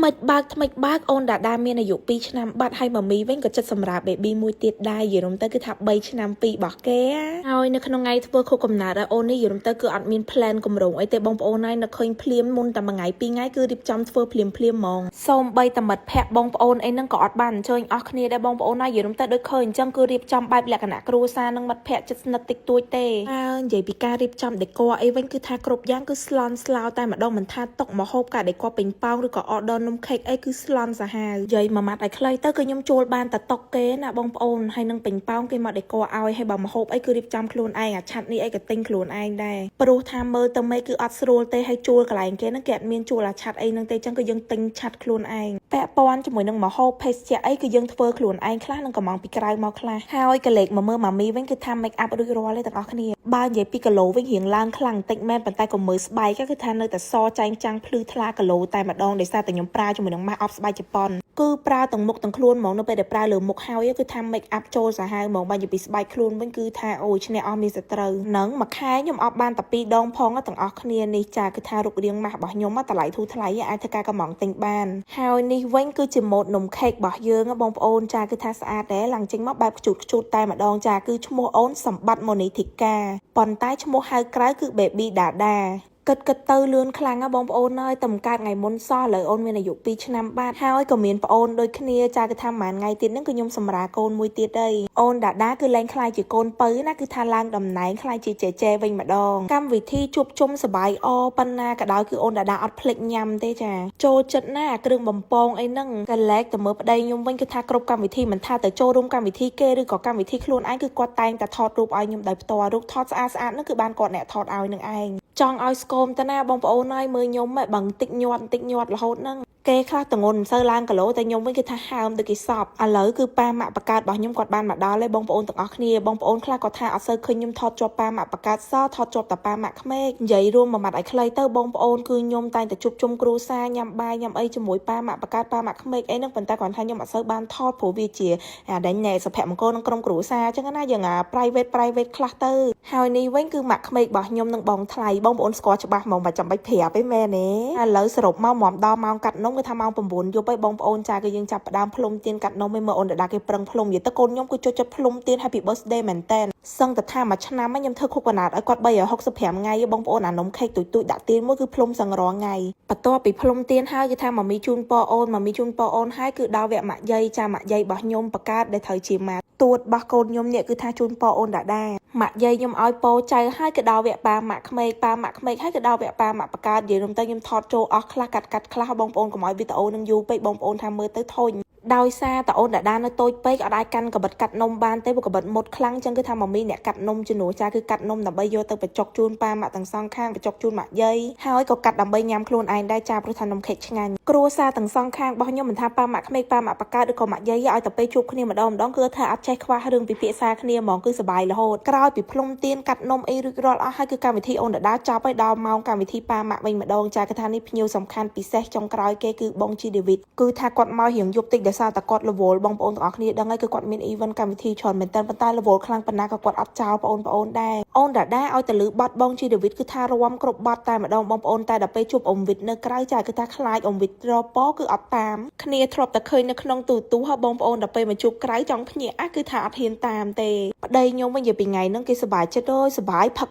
ថ្មិចបាក់អូនដាមានអាយុ2ឆ្នាំបាត់ហើយម៉ាមីវិញក៏ចិត្តសម្រាប់ baby មួយទៀតដែរយីរំទៅគឺថា3ឆ្នាំពីររបស់គេហើយនៅក្នុងថ្ងៃធ្វើខុសកំណើតអូននេះយីរំទៅគឺអត់មាន plan គម្រោងអីទេបងប្អូនហើយនៅឃើញភ្លាមមុនតែមួយថ្ងៃពីរថ្ងៃគឺរៀបចំធ្វើភ្លាមហ្មងសូមបីតែមិត្តភ័ក្តិបងប្អូនអីហ្នឹងក៏អត់បានអញ្ជើញអស់គ្នាដែរបងប្អូនហើយយីរំទៅដូចឃើញអញ្ចឹងគឺរៀបចំបែបលក្ខណៈគ្រួសារនិងមិត្តភ័ក្តិចិត្តស្និទ្ធតិចតួចទេហើយនិយាយពីការរៀបចំដេក័រអីវិញគឺថាគ្រប់យ៉ាងគឺស្លន់ស្លោតែម្ដងមិនថាតុកមហូបការដេក័រពេញប៉ោងឬក៏ order នំខេកអីគឺស្លន់សាហាវនិយាយមួយម៉ាត់ឲ្យខ្លីទៅគឺខ្ញុំជួលបានតែតុកគេណាបងប្អូនហើយនឹងពេញប៉ោងគេមកដេក័រឲ្យហើយបើមហូបអីគឺរៀបចំខ្លួនឯងអាឆាត់នេះអីក៏ទិញខ្លួនឯងដែរព្រោះថាមើលទៅមេគឺអត់ស្រួលទេហើយជួលកន្លែងគេហ្នឹងគេអត់មានជួលអាឆាត់អីហ្នឹងទេអញ្ចឹងគឺយើងទិញឆាត់ខ្លួនឯងពាក់ព័ន្ធជាមួយនឹងមហូបភេសជ្ជៈអីគឺយើងធ្វើខ្លួនឯងខ្លះនឹងកំងពីក្រៅមកខ្លះហើយកលេចមកមើលម៉ាមីវិញគឺថា make up រួចរាល់ទេទាំងអស់គ្នាបើនិយាយពីគីឡូវិញរៀងឡើងខ្លាំងបន្តិចមែនប៉ុន្តែក៏មើលស្បែកគឺថានៅតែសចែងចាំងភ្លឺថ្លាគីឡូតែម្ដងដោយសារតែខ្ញុំប្រើជាមួយនឹងម៉ាស់អប់ស្បែកជប៉ុនគឺប្រើទាំងមុខទាំងខ្លួនហ្មងនៅពេលដែលប្រើលើមុខហើយគឺថា make up ចូលសាហាវហ្មងបើនិយាយពីស្បែកខ្លួនវិញគឺថាអូយឈ្នះអស់មានសត្រូវនឹងមួយខែខ្ញុំអប់បានតែ2ដងផងទាំងអស់គ្នានេះចាគឺថារូបរាងម៉ាស់របស់ខ្ញុំតម្លៃធូរថ្លៃអាចធ្វើការកំងទិញបានហើយនេះវិញគឺជាម៉ូតនំខេករបស់យើងបងប្អូនចាគឺថាស្អាតដែរឡើងចេញមកបែបខ្ជូតតែម្ដងចាគឺឈ្មោះអូនសម្បត្តិម៉ូនីធីកាប៉ុន្តែឈ្មោះហៅក្រៅគឺ baby dada គិតទៅលឿនខ្លាំងណាបងប្អូនហើយតែកើតថ្ងៃមុនសោះឥឡូវអូនមានអាយុ2ឆ្នាំបាត់ហើយក៏មានប្អូនដូចគ្នាចាគឺថាប្រហែលថ្ងៃទៀតហ្នឹងគឺខ្ញុំសម្រាកូនមួយទៀតដែរអូនដាដាគឺលែងខ្លាយជាកូនពៅណាគឺថាឡើងតំណែងខ្លាយជាចេវិញម្ដងកម្មវិធីជួបជុំសប្បាយអប៉ុណ្ណាក៏ដោយគឺអូនដាដាអត់ភ្លេចញ៉ាំទេចាចូលចិត្តណាគ្រឿងបំពងអីហ្នឹងកលែកទៅមើលប្តីខ្ញុំវិញគឺថាគ្រប់កម្មវិធីមិនថាទៅចូលរួមកម្មវិធីគេឬក៏កម្មវិធីខ្លួនឯងគឺគាត់តែងតែថតរូបឲ្យខ្ញុំដោយផ្ទាល់រូបថតស្អាតហ្នឹងគឺបានគាត់អ្នកថតឲ្យនឹងឯងចង់ឲ្យស្គមតាណាបងប្អូនហើយមើលខ្ញុំបើបន្តិចញាត់រហូតហ្នឹងគេខ្លះតងន់មិនសូវឡើងគីឡូតែខ្ញុំវិញគឺថាហើមទៅគេសពឥឡូវគឺប៉ាម៉ាក់បកើតរបស់ខ្ញុំគាត់បានមកដល់ហើយបងប្អូនទាំងអស់គ្នាបងប្អូនខ្លះគាត់ថាអត់សូវឃើញខ្ញុំថតជាប់ប៉ាម៉ាក់បកើតសថតជាប់តែប៉ាម៉ាក់ក្មេកនិយាយរួមមួយម៉ាត់ឲ្យខ្លីទៅបងប្អូនគឺខ្ញុំតែងតែជួបជុំគ្រួសារញ៉ាំបាយញ៉ាំអីជាមួយប៉ាម៉ាក់បកើតប៉ាម៉ាក់ក្មេកអីហ្នឹងប៉ុន្តែគាត់ថាខ្ញុំអត់សូវបានថតព្រោះវាជាអាដេញណែសុភមង្គលក្នុងក្រុមគ្រួសារអញ្ចឹងណាយើងprivate ខ្លះទៅហើយនេះវិញគឺម៉ាក់ក្មេករបស់ខ្ញុំនឹងបងថ្លៃបងប្អូនស្គាល់ច្បាស់ហ្មងបើចាំបាច់ប្រាប់ទេមែនទេឥឡូវសរុបមកដល់ម៉ោងកាត់នំគឺថាម៉ោង9យប់ហើយបងប្អូនចាគឺយើងចាប់ផ្ដើមផ្លុំទៀនកាត់នំឲ្យមើលអូនដាគេប្រឹងផ្លុំនិយាយទៅកូនខ្ញុំគឺចូលចិត្តផ្លុំទៀន Happy Birthday មែនតើសឹងតែថាមួយឆ្នាំខ្ញុំធ្វើខុសកំណើតឲ្យគាត់365ថ្ងៃបងប្អូនអានំខេកទូចដាក់ទៀនមួយគឺផ្លុំសឹងរាល់ថ្ងៃបន្ទាប់ពីផ្លុំទៀនហើយគឺថាម៉ាមីជូនពរអូនហើយគឺដល់វគ្គម៉ាក់យាយចាម៉ាក់យាយរបស់ខ្ញុំបកើតដែលត្រូវជាម៉ាក់ទួតរបស់កូនខ្ញុំនេះគឺថាជូនពរអូនដាម៉ាក់យាយខ្ញុំឲ្យពរចៅហើយក៏ដល់វគ្គប៉ាម៉ាក់ក្មេកហើយក៏ដល់វគ្គប៉ាម៉ាក់បកើតនិយាយរំទៅខ្ញុំថតចូលអស់ខ្លះកាត់ខ្លះបងប្អូនកុំឲ្យវីដេអូនឹងយូរពេកបងប្អូនថាមើលទៅធុញដោយសារតអូនដានៅតូចពេកអត់អាចកាន់កបិតកាត់នំបានទេព្រោះកបិតមុតខ្លាំងចឹងគឺថាម៉ាមីអ្នកកាត់នំជំនួសចាគឺកាត់នំដើម្បីយកទៅបញ្ចុកជូនប៉ាម៉ាក់ទាំងសងខាងបញ្ចុកជូនម៉ាក់យាយហើយក៏កាត់ដើម្បីញ៉ាំខ្លួនឯងដែរចាព្រោះថានំខេកឆ្ងាញ់គ្រួសារទាំងសងខាងរបស់ខ្ញុំមិនថាប៉ាម៉ាក់ក្មេកប៉ាម៉ាក់បកើតឬក៏ម៉ាក់យាយឲ្យតែពេលជួបគ្នាម្ដងគឺថាអត់ចេះខ្វះរឿងពិភាក្សាគ្នាហ្មងគឺសប្បាយរហូតក្រោយពីផ្លុំទៀនកាត់នំអីរួចរាល់អស់ហើយគឺកម្មវិធីអូនដាចប់ហើយដល់ម៉ោងកម្មវិធីប៉ាម៉ាក់វិញម្ដងចាគឺថានេះភ្ញៀវសំខាន់ពិសេសចុងក្រោយគេគឺបងជីដេវីតគឺថាគាត់មករៀងយប់តិចដោយសារតែគាត់រវល់បងប្អូនទាំងអស់គ្នាដឹងហើយគឺគាត់មាន event កម្មវិធីច្រើនមែនតើប៉ុន្តែរវល់ខ្លាំងប៉ុណ្ណាក៏គាត់អត់ចោលបងប្អូនដែរអូនដាឲ្យទៅលើបត់បងជីដេវីតគឺថារំគ្រប់បត់តែម្ដងបងប្អូនតែដល់ពេលជួបអ៊ំវិតនៅក្រៅចាគឺថាខ្លាចអ៊ំវិតរពគឺអត់តាមគ្នាធ្លាប់តែឃើញនៅក្នុងទូហើយបងប្អូនដល់ពេលមកជួបក្រៅចង់ភ្ញាក់គឺថាអត់ហ៊ានតាមទេប្តីខ្ញុំវិញនិយាយពីថ្ងៃហ្នឹងគេសប្បាយចិត្តសប្បាយផឹ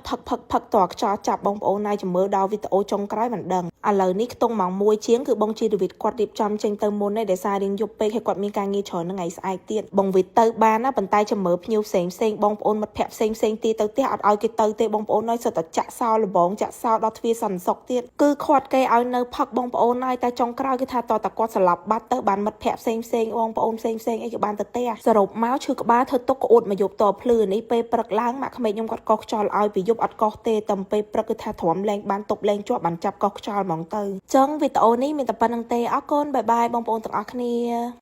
កតខ្យល់ចាប់បងប្អូនណាចាំមើលដល់វីដេអូចុងក្រោយមិនដឹងឥឡូវនេះខ្ទង់ម៉ោង1ជាងគឺបងជីដេវីតគាត់រៀបចំចេញទៅមុនឯដោយសាររៀងយប់ពេកហើយគាត់មានការងារច្រើនថ្ងៃស្អែកទៀតបងវិតទៅបានណាប៉ុន្តែចាំមើលភ្ញៀវផ្សេងបងប្អូនមិត្តភ័ក្តិផ្សេងទៀតទៅផ្ទះអត់ឲ្យគេទៅទេបងប្អូនហើយសុទ្ធតែចាក់សោលបងចាក់សោដល់ទ្វារសន្តិសុខទៀតគឺខាត់គេឲ្យនៅផឹកបងប្អូនហើយតែចុងក្រោយគឺថាតតែគាត់ស្លាប់បាត់ទៅបានមិត្តភ័ក្តិផ្សេងបងប្អូនផ្សេងអីក៏បានទៅផ្ទះសរុបមកឈឺក្បាលធ្វើទុកក្អួតមកយប់តភ្លឺនេះពេលព្រឹកឡើងម៉ាក់ក្មេកខ្ញុំគាត់កោសខ្យល់ឲ្យពីយប់អត់កោសទេតែពេលព្រឹកគឺថាទ្រាំលែងបានទប់លែងជាប់បានចាប់កោសខ្យល់ហ្មងទៅចឹងវីដេអូនេះមានតែប៉ុណ្្នឹងទេអរគុណបាយបាយបងប្អូនទាំងអស់គ្នា